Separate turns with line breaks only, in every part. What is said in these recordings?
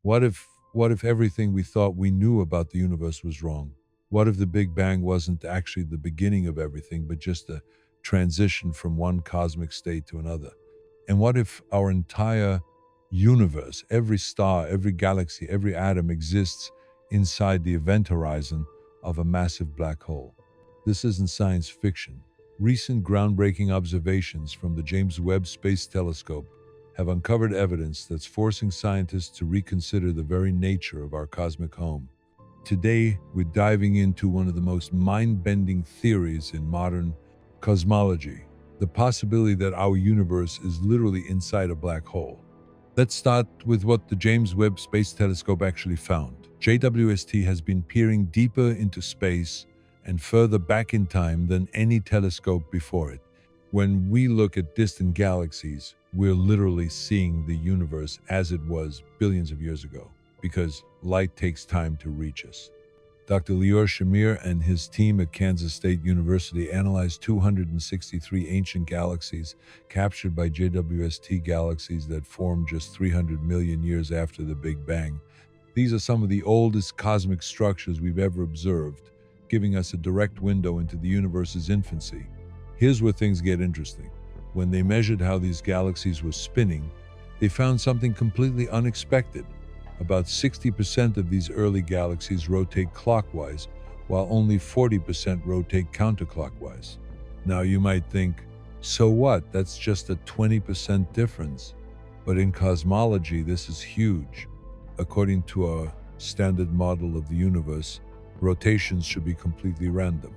What if everything we thought we knew about the universe was wrong? What if the Big Bang wasn't actually the beginning of everything, but just a transition from one cosmic state to another? And what if our entire universe, every star, every galaxy, every atom exists inside the event horizon of a massive black hole? This isn't science fiction. Recent groundbreaking observations from the James Webb Space Telescope have uncovered evidence that's forcing scientists to reconsider the very nature of our cosmic home. Today, we're diving into one of the most mind-bending theories in modern cosmology, the possibility that our universe is literally inside a black hole. Let's start with what the James Webb Space Telescope actually found. JWST has been peering deeper into space and further back in time than any telescope before it. When we look at distant galaxies, we're literally seeing the universe as it was billions of years ago, because light takes time to reach us. Dr. Lior Shamir and his team at Kansas State University analyzed 263 ancient galaxies captured by JWST galaxies that formed just 300 million years after the Big Bang. These are some of the oldest cosmic structures we've ever observed, giving us a direct window into the universe's infancy. Here's where things get interesting. When they measured how these galaxies were spinning, they found something completely unexpected. About 60% of these early galaxies rotate clockwise, while only 40% rotate counterclockwise. Now you might think, so what? That's just a 20% difference. But in cosmology, this is huge. According to our standard model of the universe, rotations should be completely random.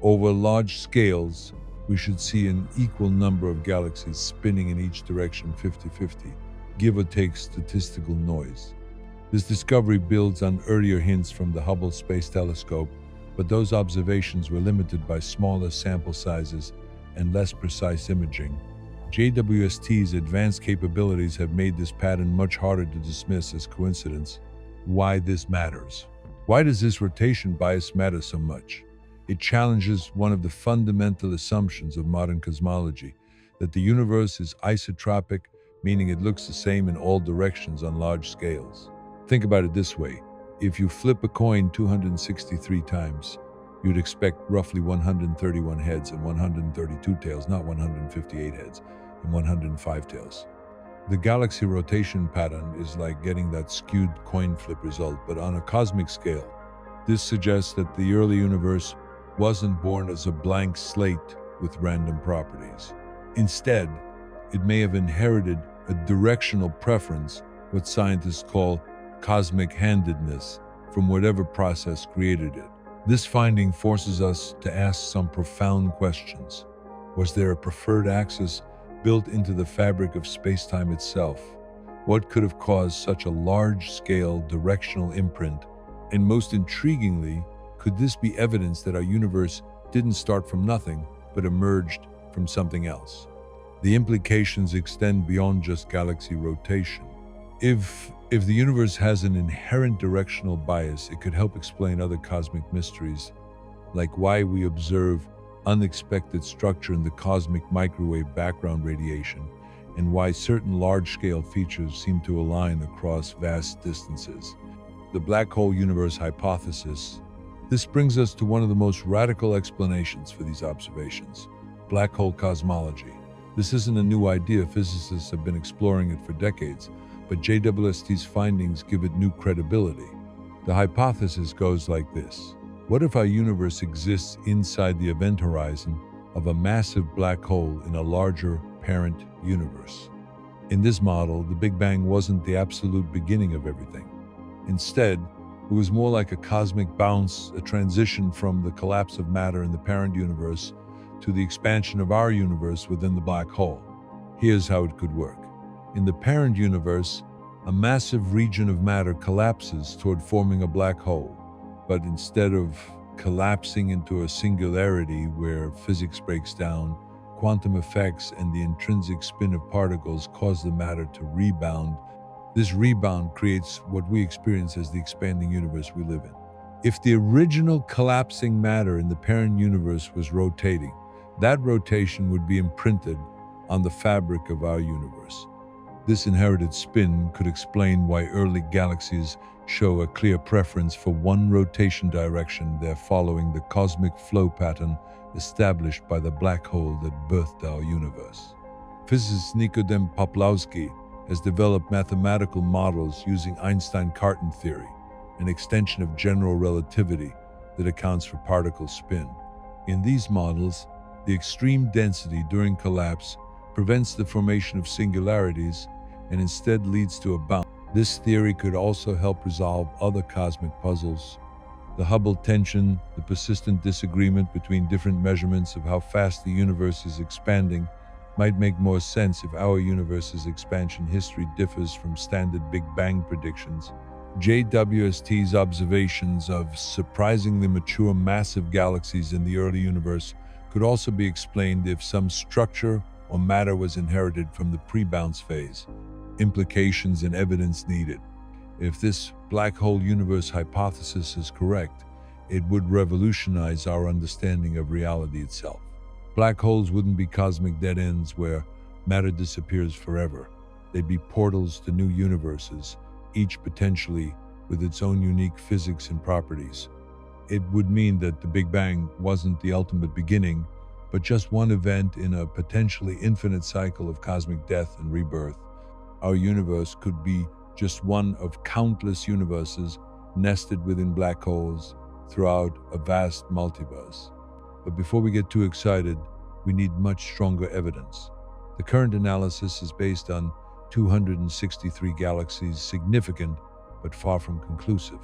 Over large scales, we should see an equal number of galaxies spinning in each direction 50-50, give or take statistical noise. This discovery builds on earlier hints from the Hubble Space Telescope, but those observations were limited by smaller sample sizes and less precise imaging. JWST's advanced capabilities have made this pattern much harder to dismiss as coincidence. Why this matters? Why does this rotation bias matter so much? It challenges one of the fundamental assumptions of modern cosmology, that the universe is isotropic, meaning it looks the same in all directions on large scales. Think about it this way. If you flip a coin 263 times, you'd expect roughly 131 heads and 132 tails, not 158 heads and 105 tails. The galaxy rotation pattern is like getting that skewed coin flip result, but on a cosmic scale. This suggests that the early universe wasn't born as a blank slate with random properties. Instead, it may have inherited a directional preference, what scientists call cosmic handedness, from whatever process created it. This finding forces us to ask some profound questions. Was there a preferred axis built into the fabric of space-time itself? What could have caused such a large-scale directional imprint? And most intriguingly, could this be evidence that our universe didn't start from nothing, but emerged from something else? The implications extend beyond just galaxy rotation. If the universe has an inherent directional bias, it could help explain other cosmic mysteries, like why we observe unexpected structure in the cosmic microwave background radiation, and why certain large-scale features seem to align across vast distances. The black hole universe hypothesis. This brings us to one of the most radical explanations for these observations: black hole cosmology. This isn't a new idea. Physicists have been exploring it for decades, but JWST's findings give it new credibility. The hypothesis goes like this. What if our universe exists inside the event horizon of a massive black hole in a larger parent universe? In this model, the Big Bang wasn't the absolute beginning of everything. Instead, it was more like a cosmic bounce, a transition from the collapse of matter in the parent universe to the expansion of our universe within the black hole. Here's how it could work. In the parent universe, a massive region of matter collapses toward forming a black hole. But instead of collapsing into a singularity where physics breaks down, quantum effects and the intrinsic spin of particles cause the matter to rebound. This rebound creates what we experience as the expanding universe we live in. If the original collapsing matter in the parent universe was rotating, that rotation would be imprinted on the fabric of our universe. This inherited spin could explain why early galaxies show a clear preference for one rotation direction. They're following the cosmic flow pattern established by the black hole that birthed our universe. Physicist Nikodem Poplawski has developed mathematical models using Einstein-Cartan theory, an extension of general relativity that accounts for particle spin. In these models, the extreme density during collapse prevents the formation of singularities and instead leads to a bounce. This theory could also help resolve other cosmic puzzles. The Hubble tension, the persistent disagreement between different measurements of how fast the universe is expanding, might make more sense if our universe's expansion history differs from standard Big Bang predictions. JWST's observations of surprisingly mature massive galaxies in the early universe could also be explained if some structure or matter was inherited from the pre-bounce phase. Implications and evidence needed. If this black hole universe hypothesis is correct, it would revolutionize our understanding of reality itself. Black holes wouldn't be cosmic dead ends where matter disappears forever. They'd be portals to new universes, each potentially with its own unique physics and properties. It would mean that the Big Bang wasn't the ultimate beginning, but just one event in a potentially infinite cycle of cosmic death and rebirth. Our universe could be just one of countless universes nested within black holes throughout a vast multiverse. But before we get too excited, we need much stronger evidence. The current analysis is based on 263 galaxies, significant but far from conclusive.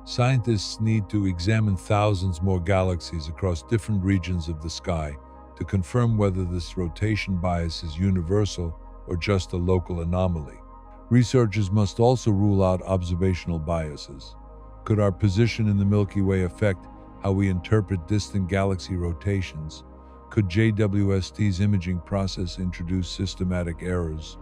Scientists need to examine thousands more galaxies across different regions of the sky to confirm whether this rotation bias is universal or just a local anomaly. Researchers must also rule out observational biases. Could our position in the Milky Way affect how we interpret distant galaxy rotations? Could JWST's imaging process introduce systematic errors?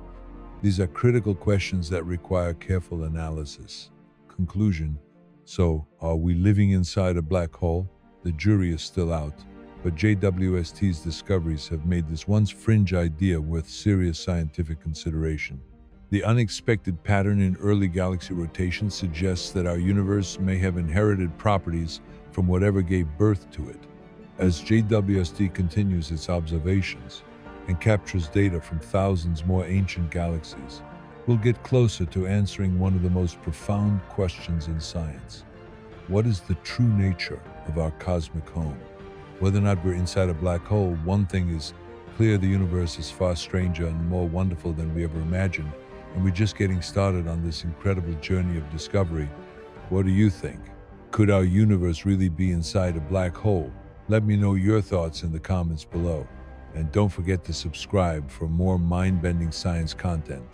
These are critical questions that require careful analysis. Conclusion: so, are we living inside a black hole? The jury is still out, but JWST's discoveries have made this once fringe idea worth serious scientific consideration. The unexpected pattern in early galaxy rotation suggests that our universe may have inherited properties from whatever gave birth to it. As JWST continues its observations and captures data from thousands more ancient galaxies, we'll get closer to answering one of the most profound questions in science. What is the true nature of our cosmic home? Whether or not we're inside a black hole, one thing is clear: the universe is far stranger and more wonderful than we ever imagined, and we're just getting started on this incredible journey of discovery. What do you think? Could our universe really be inside a black hole? Let me know your thoughts in the comments below. And don't forget to subscribe for more mind-bending science content.